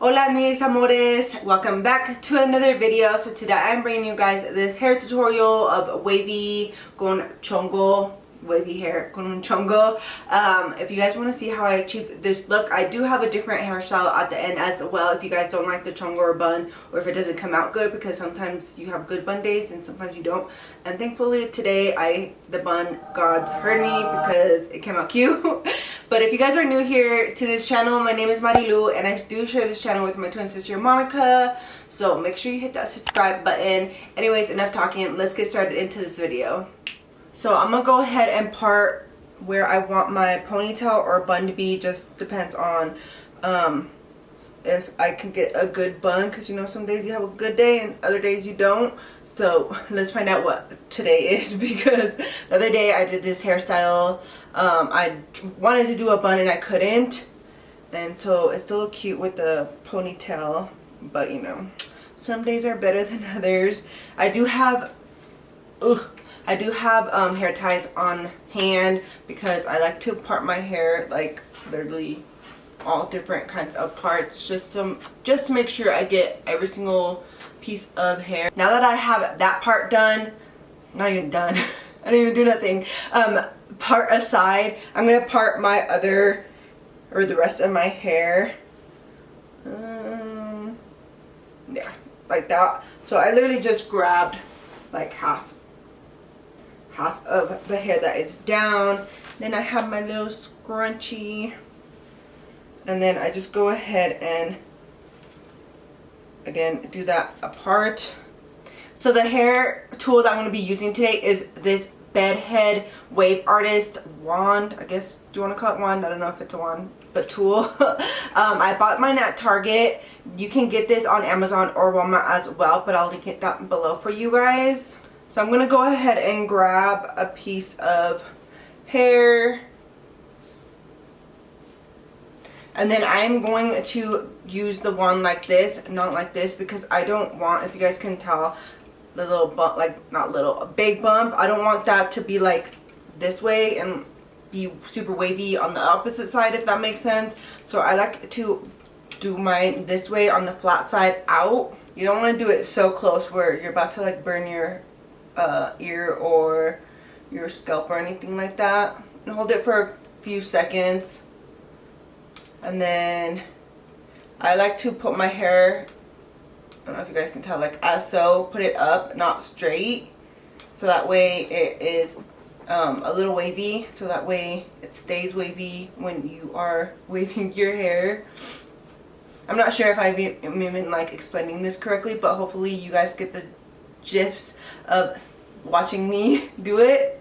Hola mis amores, welcome back to another video. So today I'm bringing you guys this hair tutorial of wavy con chongo, wavy hair con un chongo. If you guys want to see how I achieve this look, I do have a different hairstyle at the end as well if you guys don't like the chongo or bun, or if it doesn't come out good, because sometimes you have good bun days and sometimes you don't. And thankfully today the bun gods heard me because it came out cute. But if you guys are new here to this channel, my name is Marylou and I do share this channel with my twin sister Monica, so make sure you hit that subscribe button. Anyways, enough talking, let's get started into this video. So I'm gonna go ahead and part where I want my ponytail or bun to be. Just depends on if I can get a good bun, because you know some days you have a good day and other days you don't. So let's find out what today is, because the other day I did this hairstyle. I wanted to do a bun and I couldn't, and so it still looked cute with the ponytail, but you know, some days are better than others. I do have hair ties on hand because I like to part my hair like literally all different kinds of parts, just to make sure I get every single piece of hair. Now that I have that part done, not even done, I didn't even do nothing, part aside, I'm gonna part my other, or the rest of my hair, yeah, like that. So I literally just grabbed like half of the hair that is down. Then I have my little scrunchie, and then I just go ahead and again do that apart. So the hair tool that I'm going to be using today is this bedhead wave artist wand, I guess. Do you want to call it wand? I don't know if it's a wand, but tool. I bought mine at Target. You can get this on Amazon or Walmart as well, but I'll link it down below for you guys. So I'm going to go ahead and grab a piece of hair, and then I'm going to use the wand like this, not like this, because I don't want, if you guys can tell, the little bump, like not little, a big bump, I don't want that to be like this way and be super wavy on the opposite side, if that makes sense. So I like to do mine this way on the flat side out. You don't want to do it so close where you're about to like burn your ear or your scalp or anything like that. And hold it for a few seconds, and then I like to put my hair, I don't know if you guys can tell, like as so, put it up, not straight, so that way it is a little wavy, so that way it stays wavy when you are waving your hair. I'm not sure if I'm even like explaining this correctly, but hopefully you guys get the gifs of watching me do it.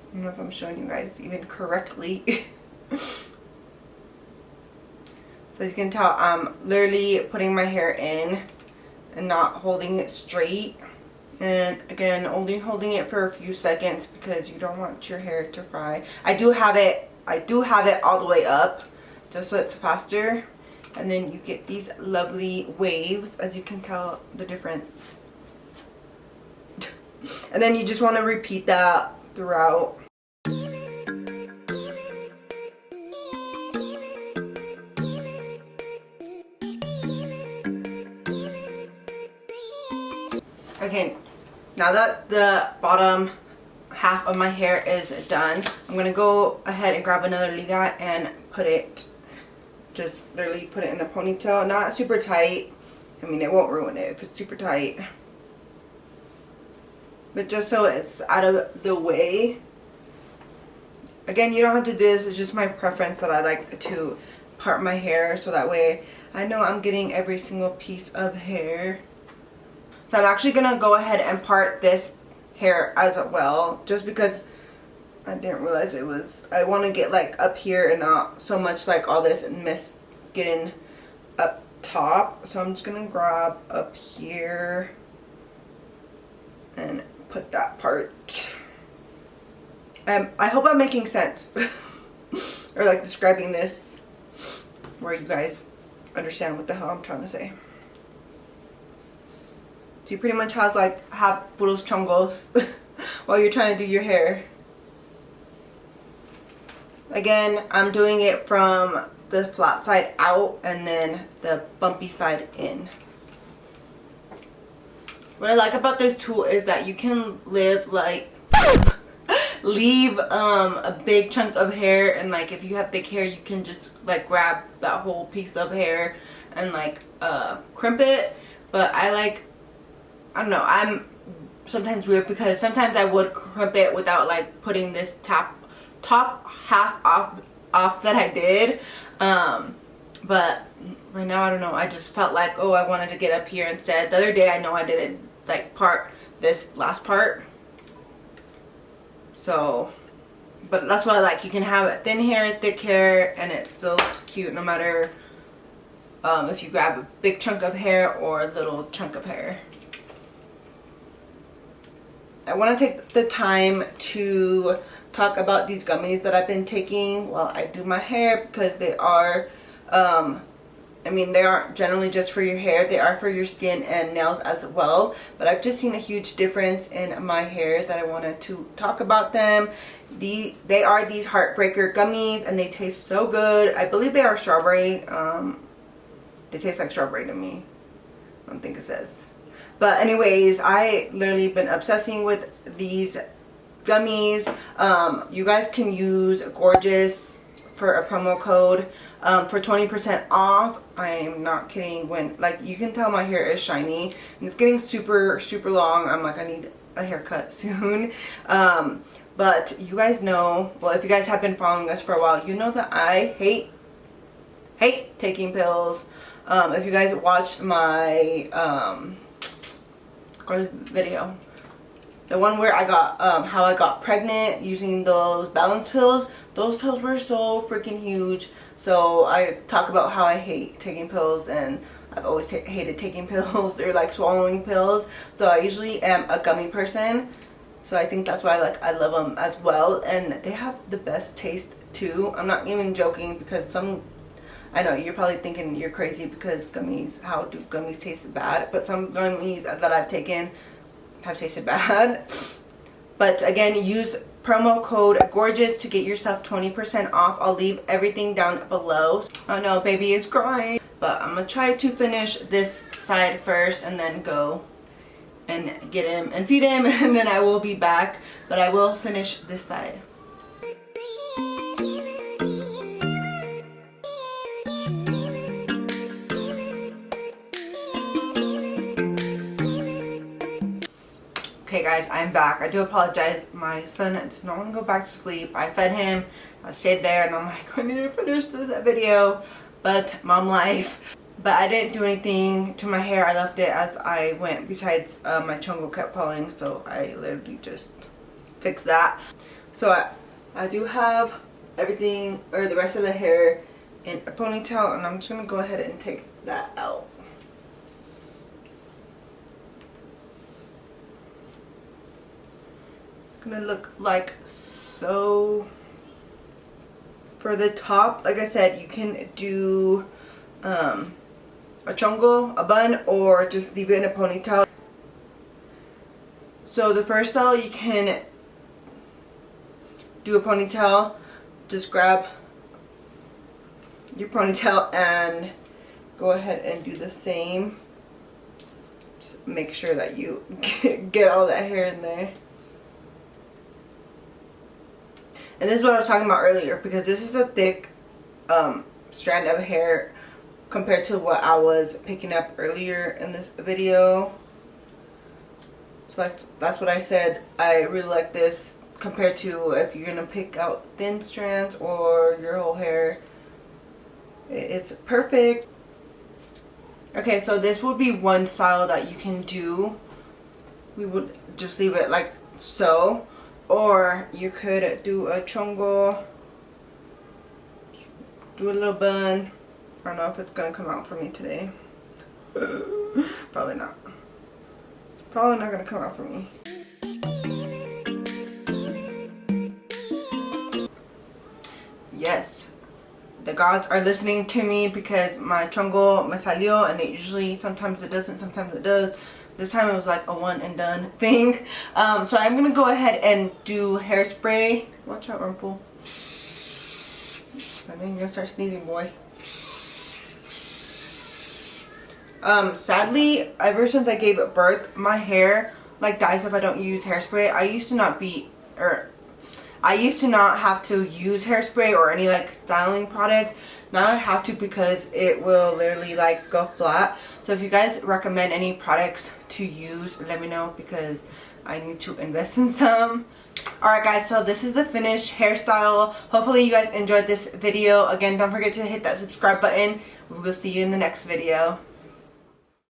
I don't know if I'm showing you guys even correctly. So as you can tell, I'm literally putting my hair in and not holding it straight. And again, only holding it for a few seconds because you don't want your hair to fry. I do have it all the way up just so it's faster. And then you get these lovely waves, as you can tell the difference. And then you just want to repeat that throughout. Okay, now that the bottom half of my hair is done, I'm going to go ahead and grab another liga and put it, just literally put it in a ponytail. Not super tight. I mean, it won't ruin it if it's super tight, but just so it's out of the way. Again, you don't have to do this. It's just my preference that I like to part my hair, so that way I know I'm getting every single piece of hair. So I'm actually going to go ahead and part this hair as well, just because I didn't realize it was, I want to get like up here and not so much like all this mist getting up top. So I'm just going to grab up here and put that part. I hope I'm making sense or like describing this where you guys understand what the hell I'm trying to say. So you pretty much have puros chongos while you're trying to do your hair. Again, I'm doing it from the flat side out and then the bumpy side in. What I like about this tool is that you can leave a big chunk of hair, and like if you have thick hair, you can just like grab that whole piece of hair and like crimp it. But I don't know, I'm sometimes weird because sometimes I would crimp it without like putting this top half off that I did. But right now, I don't know, I just felt like, oh, I wanted to get up here instead. The other day, I know I didn't like this last part. So, but that's what I like. You can have thin hair, thick hair, and it still looks cute no matter if you grab a big chunk of hair or a little chunk of hair. I want to take the time to talk about these gummies that I've been taking while I do my hair, because they are I mean, they aren't generally just for your hair, they are for your skin and nails as well. But I've just seen a huge difference in my hair that I wanted to talk about them. They are these Heartbreaker Gummies, and they taste so good. I believe they are strawberry. They taste like strawberry to me. I don't think it says. But anyways, I literally been obsessing with these gummies. You guys can use Gorgeous for a promo code for 20% off. I'm not kidding. When like you can tell my hair is shiny and it's getting super long. I'm like, I need a haircut soon. But you guys know, well, if you guys have been following us for a while, you know that I hate taking pills. If you guys watched my video, the one where I got how I got pregnant using those balance pills, those pills were so freaking huge. So I talk about how I hate taking pills, and I've always hated taking pills or like swallowing pills. So I usually am a gummy person. So I think that's why I love them as well, and they have the best taste too. I'm not even joking, because I know you're probably thinking you're crazy because gummies, how do gummies taste bad? But some gummies that I've taken have tasted bad. But again, use promo code GORGEOUS to get yourself 20% off. I'll leave everything down below. Oh no, baby is crying. But I'm gonna try to finish this side first and then go and get him and feed him, and then I will be back. But I will finish this side. Okay guys, I'm back. I do apologize. My son does not want to go back to sleep. I fed him. I stayed there and I'm like, I need to finish this video. But mom life. But I didn't do anything to my hair. I left it as I went. Besides, my chongo kept falling. So I literally just fixed that. So I do have everything, or the rest of the hair, in a ponytail. And I'm just going to go ahead and take that out. Gonna look like so. For the top, like I said, you can do a chongo, a bun, or just leave it in a ponytail. So the first style, you can do a ponytail. Just grab your ponytail and go ahead and do the same. Just make sure that you get all that hair in there. And this is what I was talking about earlier, because this is a thick strand of hair compared to what I was picking up earlier in this video. So that's what I said. I really like this compared to if you're going to pick out thin strands or your whole hair. It's perfect. Okay, so this would be one style that you can do. We would just leave it like so. Or you could do a chongo, do a little bun. I don't know if it's going to come out for me today. Probably not. It's probably not going to come out for me. Yes. The gods are listening to me, because my chongo me salió, and it usually, sometimes it doesn't, sometimes it does. This time it was like a one and done thing. So I'm going to go ahead and do hairspray. Watch out, Rumple. I know you're gonna start sneezing, boy. Sadly, ever since I gave birth, my hair like dies if I don't use hairspray. I used to not have to use hairspray or any like styling products. Now I have to because it will literally like go flat. So if you guys recommend any products to use, let me know because I need to invest in some. Alright guys, so this is the finished hairstyle. Hopefully you guys enjoyed this video. Again, don't forget to hit that subscribe button. We will see you in the next video.